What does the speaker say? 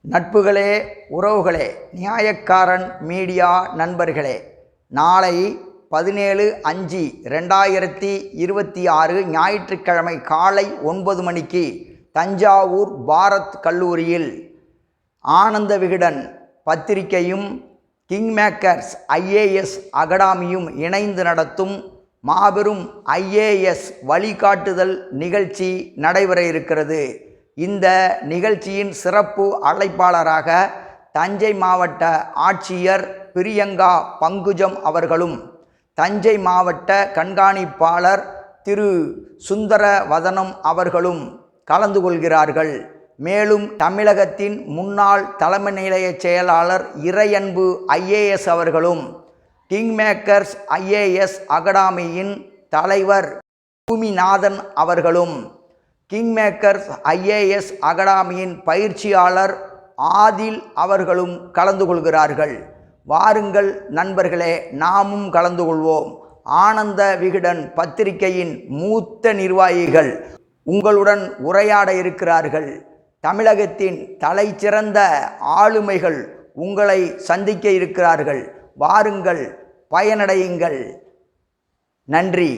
நட்புகளே, உறவுகளே, நியாயக்காரன் மீடியா நண்பர்களே, நாளை 17/5/2026 ஞாயிற்றுக்கிழமை காலை 9 மணிக்கு தஞ்சாவூர் பாரத் கல்லூரியில் ஆனந்த விகடன் பத்திரிகையும் கிங்மேக்கர்ஸ் IAS அகாடமியும் இணைந்து நடத்தும் மாபெரும் IAS வழிகாட்டுதல் நிகழ்ச்சி நடைபெற இருக்கிறது. இந்த நிகழ்ச்சியின் சிறப்பு அழைப்பாளராக தஞ்சை மாவட்ட ஆட்சியர் பிரியங்கா பங்குஜம் அவர்களும், தஞ்சை மாவட்ட கண்காணிப்பாளர் திரு சுந்தரவதனம் அவர்களும் கலந்து கொள்கிறார்கள். மேலும் தமிழகத்தின் முன்னாள் தலைமை நிலைய செயலாளர் இறையன்பு IAS அவர்களும், கிங்மேக்கர்ஸ் IAS அகாடமியின் தலைவர் பூமிநாதன் அவர்களும், கிங்மேக்கர்ஸ் IAS அகாடமியின் பயிற்சியாளர் ஆதில் அவர்களும் கலந்து கொள்கிறார்கள். வாருங்கள் நண்பர்களே, நாமும் கலந்து கொள்வோம். ஆனந்த விகடன் பத்திரிகையின் மூத்த நிர்வாகிகள் உங்களுடன் உரையாட இருக்கிறார்கள். தமிழகத்தின் தலைசிறந்த ஆளுமைகள் உங்களை சந்திக்க இருக்கிறார்கள். வாருங்கள், பயனடையுங்கள். நன்றி.